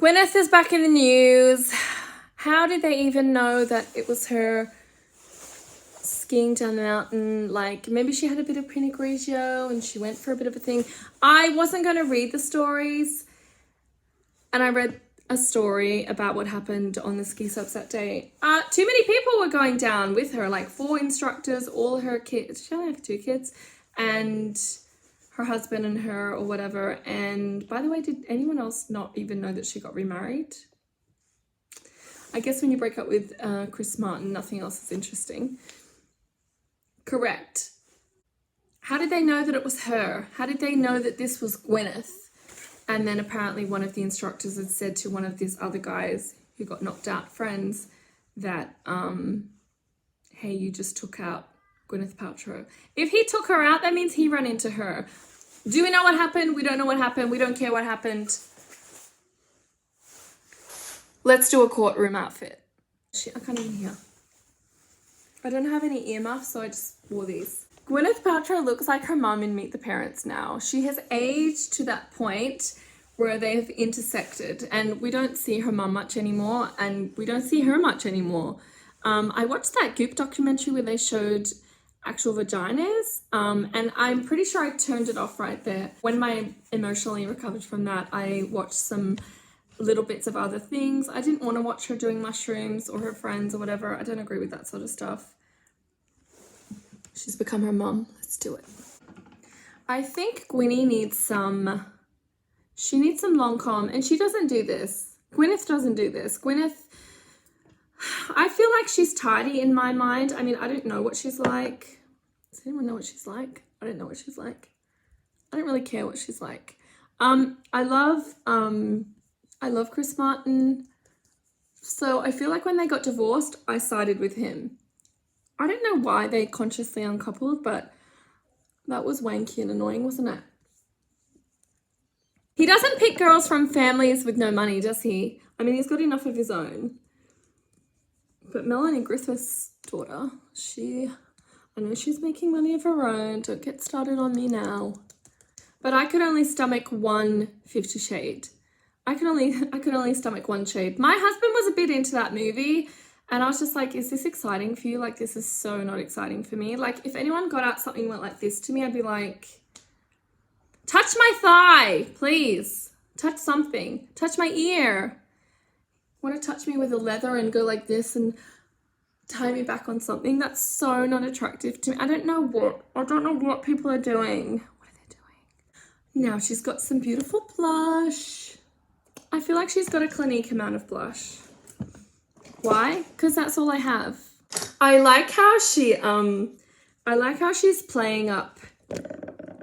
Gwyneth is back in the news. How did they even know that it was her skiing down the mountain? Like, maybe she had a bit of Pinot Grigio and she went for a bit of a thing. I wasn't going to read the stories, and I read a story about what happened on the ski slopes that day. Too many people were going down with her, like 4 instructors, all her kids. She only have 2 kids, and her husband and her or whatever. And by the way, did anyone else not even know that she got remarried? I guess when you break up with Chris Martin, nothing else is interesting. Correct. How did they know that it was her? How did they know that this was Gwyneth? And then apparently one of the instructors had said to one of these other guys who got knocked out, friends, that, hey, you just took out Gwyneth Paltrow. If he took her out, that means he ran into her. Do we know what happened? We don't know what happened. We don't care what happened. Let's do a courtroom outfit. Shit, I can't even hear. I don't have any earmuffs, so I just wore these. Gwyneth Paltrow looks like her mum in Meet the Parents now. She has aged to that point where they've intersected, and we don't see her mum much anymore, and we don't see her much anymore. I watched that Goop documentary where they showed actual vaginas, and I'm pretty sure I turned it off right there. When I emotionally recovered from that, I watched some little bits of other things. I didn't want to watch her doing mushrooms or her friends or whatever. I don't agree with that sort of stuff. She's become her mum. Let's do it. I think Gwynnie needs some, she needs some long com, and she doesn't do this. Gwyneth doesn't do this. Gwyneth, I feel like she's tidy in my mind. I mean, I don't know what she's like. Does anyone know what she's like? I don't know what she's like. I don't really care what she's like. I love Chris Martin. So I feel like when they got divorced, I sided with him. I don't know why they consciously uncoupled, but that was wanky and annoying, wasn't it? He doesn't pick girls from families with no money, does he? I mean, he's got enough of his own. But Melanie Griffith's daughter, I know she's making money of her own. Don't get started on me now. But I could only stomach one 50 Shade. I could only stomach one shade. My husband was a bit into that movie, and I was just like, is this exciting for you? Like, this is so not exciting for me. Like, if anyone got out something like this to me, I'd be like, touch my thigh, please. Touch something. Touch my ear. Want to touch me with a leather and go like this and tie me back on something? That's so not attractive to me. I don't know what people are doing. What are they doing? Now she's got some beautiful blush. I feel like she's got a Clinique amount of blush. Why? Because that's all I have. I like how she's playing up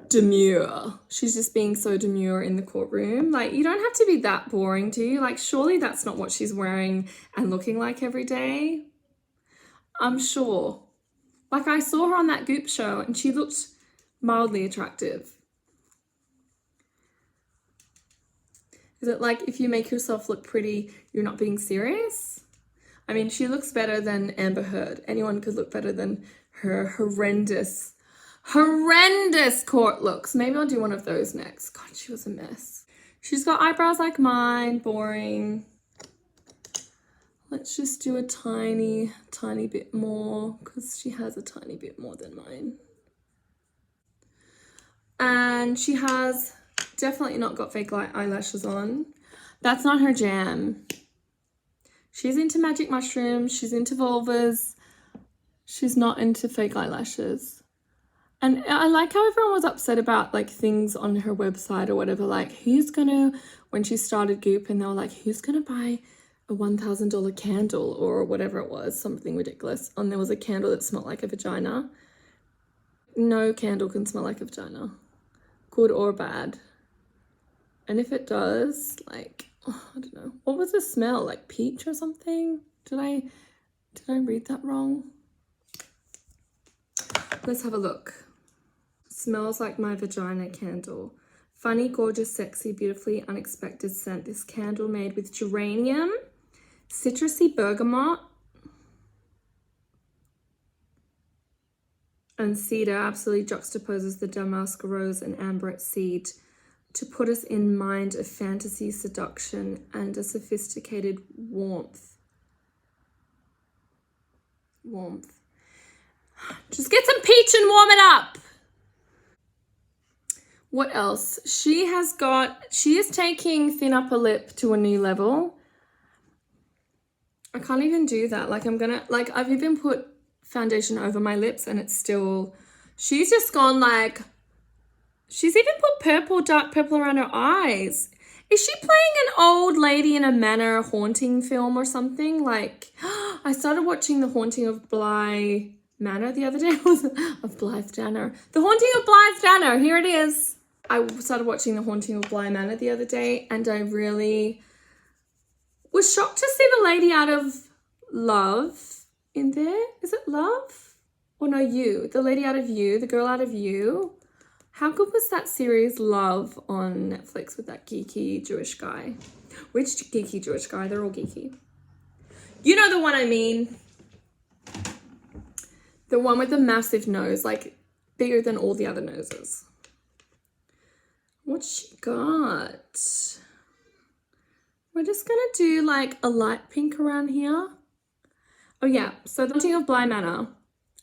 demure. She's just being so demure in the courtroom. Like, you don't have to be that boring, do you? Like, surely that's not what she's wearing and looking like every day. I'm sure. Like, I saw her on that Goop show and she looked mildly attractive. Is it like, if you make yourself look pretty, you're not being serious? I mean, she looks better than Amber Heard. Anyone could look better than her horrendous court looks. Maybe I'll do one of those next. God, she was a mess. She's got eyebrows like mine, boring. Let's just do a tiny bit more, because she has a tiny bit more than mine. And she has definitely not got fake eyelashes on. That's not her jam. She's into magic mushrooms. She's into vulvas. She's not into fake eyelashes. And I like how everyone was upset about like things on her website or whatever. Like, when she started Goop, and they were like, who's gonna buy a $1,000 candle or whatever it was, something ridiculous. And there was a candle that smelled like a vagina. No candle can smell like a vagina, good or bad. And if it does, like, oh, I don't know. What was the smell? Like peach or something? Did I read that wrong? Let's have a look. Smells like my vagina candle. Funny, gorgeous, sexy, beautifully unexpected scent. This candle made with geranium, citrusy bergamot, and cedar absolutely juxtaposes the damask rose and amberette seed to put us in mind of fantasy, seduction, and a sophisticated warmth. Just get some peach and warm it up. What else? She is taking thin upper lip to a new level. I can't even do that. Like I've even put foundation over my lips and it's still, she's just gone like, she's even put dark purple around her eyes. Is she playing an old lady in a manor haunting film or something? Like, I started watching The Haunting of Bly Manor the other day. Of Blythe Danner. The Haunting of Blythe Danner. Here it is. I started watching The Haunting of Bly Manor the other day and I really was shocked to see the lady out of Love in there. Is it Love? Or no, You. The lady out of You. The girl out of You. How good was that series Love on Netflix with that geeky Jewish guy? Which geeky Jewish guy? They're all geeky. You know the one I mean. The one with the massive nose, like bigger than all the other noses. What's she got? We're just gonna do like a light pink around here. Oh yeah, so The Haunting of Bly Manor.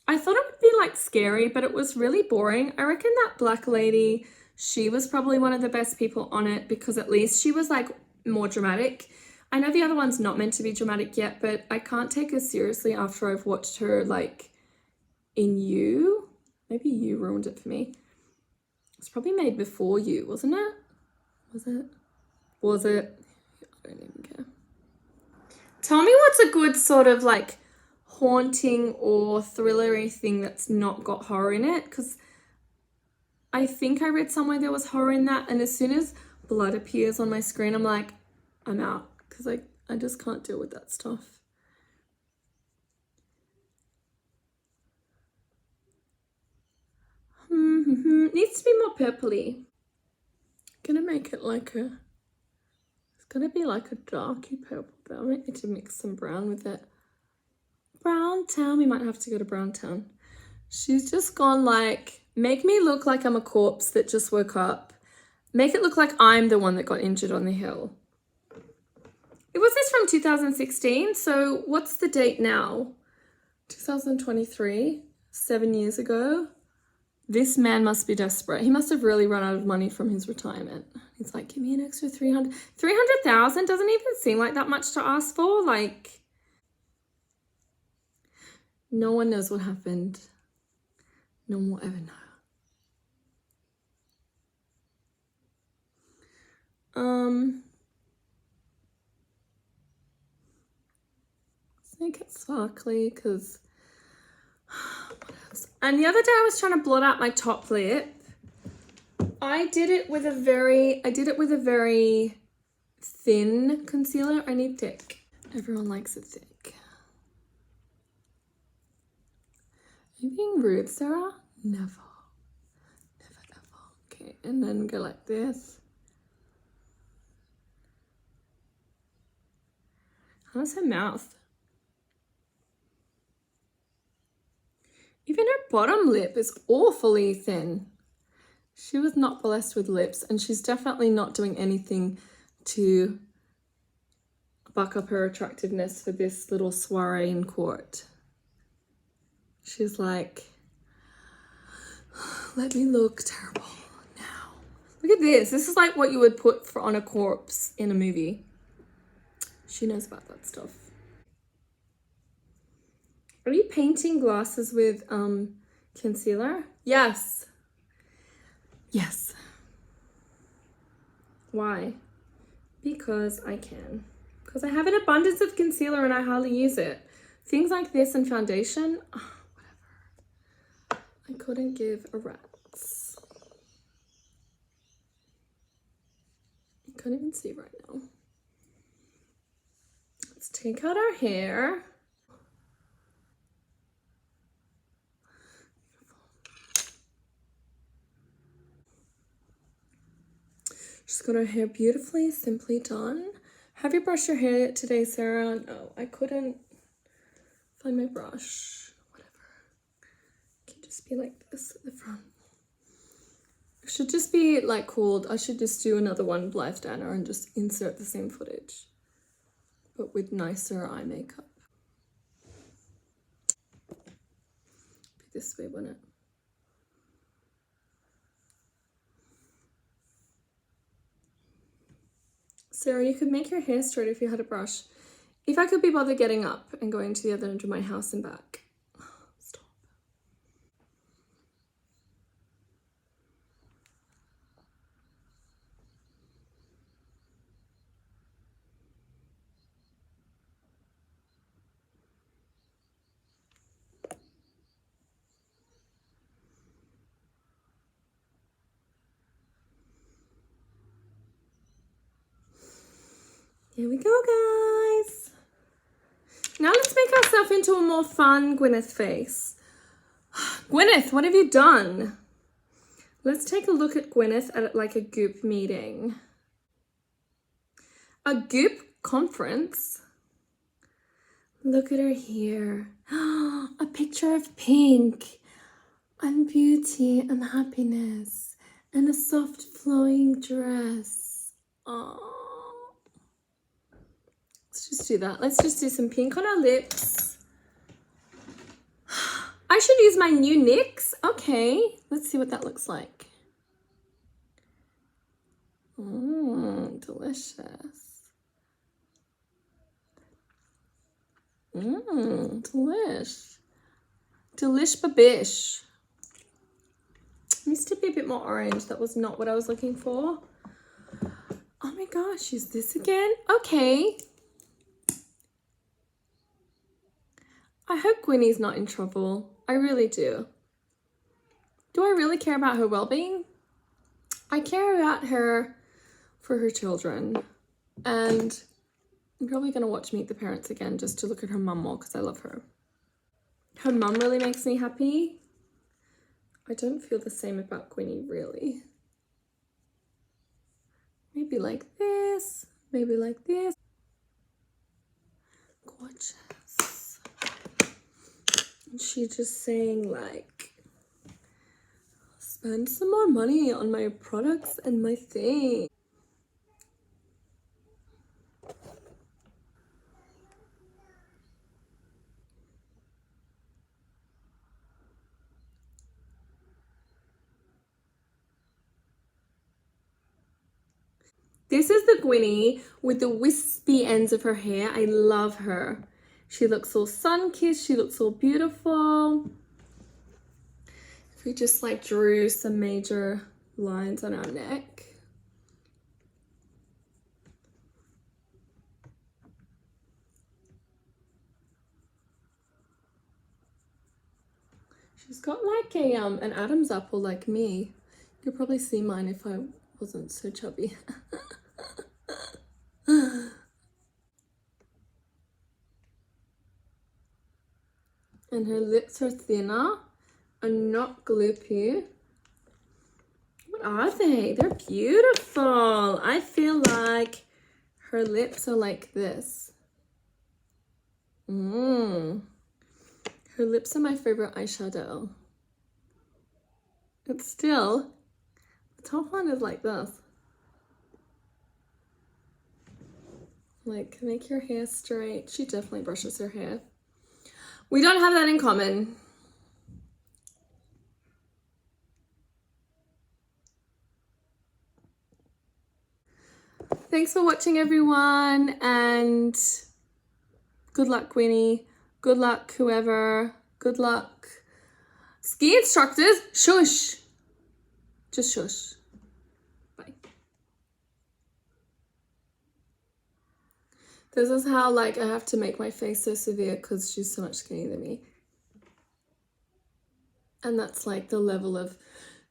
I thought it would be like scary, but it was really boring. I reckon that black lady, she was probably one of the best people on it because at least she was like more dramatic. I know the other one's not meant to be dramatic yet, but I can't take her seriously after I've watched her like in You. Maybe You ruined it for me. It's probably made before You, wasn't it? Was it? I don't even care. Tell me what's a good sort of like haunting or thrillery thing that's not got horror in it, because I think I read somewhere there was horror in that, and as soon as blood appears on my screen, I'm like, I'm out, because I just can't deal with that stuff. Needs to be more purpley. Gonna make it like it's gonna be like a darky purple, but I might need to mix some brown with it. Brown Town, we might have to go to Brown Town. She's just gone like, make me look like I'm a corpse that just woke up. Make it look like I'm the one that got injured on the hill. Was this from 2016? So what's the date now? 2023, 7 years ago. This man must be desperate. He must have really run out of money from his retirement. He's like, give me an extra 300. 300,000 doesn't even seem like that much to ask for. Like, no one knows what happened. No one will ever know. Let's make it sparkly because what else? And the other day I was trying to blot out my top lip. I did it with a very thin concealer. I need thick. Everyone likes it thick. Are you being rude, Sarah? Never. Okay, and then go like this. How's her mouth? Even her bottom lip is awfully thin. She was not blessed with lips, and she's definitely not doing anything to buck up her attractiveness for this little soiree in court. She's like, let me look terrible now. Look at this. This is like what you would put on a corpse in a movie. She knows about that stuff. Are you painting glasses with concealer? Yes. Yes. Why? Because I can. Because I have an abundance of concealer and I hardly use it. Things like this and foundation, whatever. I couldn't give a rat's. I can't even see right now. Let's take out our hair. She's got her hair beautifully, simply done. Have you brushed your hair today, Sarah? No, I couldn't find my brush. Whatever. It can just be like this at the front. Should just be like called, I should just do another one, Blythe Danner, and just insert the same footage, but with nicer eye makeup. Be this way, wouldn't it? Sarah, you could make your hair straight if you had a brush. If I could be bothered getting up and going to the other end of my house and back. Stop. Here we go, guys. Now let's make ourselves into a more fun Gwyneth face. Gwyneth, what have you done? Let's take a look at Gwyneth at like a Goop meeting. A Goop conference? Look at her here. A picture of pink and beauty and happiness and a soft flowing dress. Oh. Let's just do that. Let's just do some pink on our lips. I should use my new NYX. Okay, let's see what that looks like. Delicious. Delish. Delish babish. Needs to be a bit more orange. That was not what I was looking for. Oh my gosh, use this again? Okay. I hope Gwynnie's not in trouble. I really do. Do I really care about her well-being? I care about her for her children. And I'm probably going to watch Meet the Parents again just to look at her mum more because I love her. Her mum really makes me happy. I don't feel the same about Gwynnie, really. Maybe like this. Maybe like this. Gorgeous. And she just saying like, spend some more money on my products and my thing. This is the Gwynnie with the wispy ends of her hair. I love her. She looks all sun-kissed. She looks all beautiful. If we just like drew some major lines on our neck. She's got like a an Adam's apple like me. You'd probably see mine if I wasn't so chubby. And her lips are thinner and not gloopy. What are they? They're beautiful. I feel like her lips are like this. Her lips are my favorite eyeshadow. But still, the top one is like this. Like, make your hair straight. She definitely brushes her hair. We don't have that in common. Thanks for watching, everyone, and good luck, Gwynnie. Good luck, whoever. Good luck. Ski instructors, shush. Just shush. Bye. This is how, like, I have to make my face so severe because she's so much skinnier than me. And that's like the level of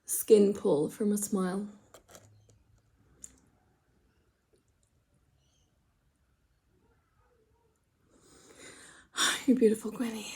skin pull from a smile. You're beautiful, Gwynnie.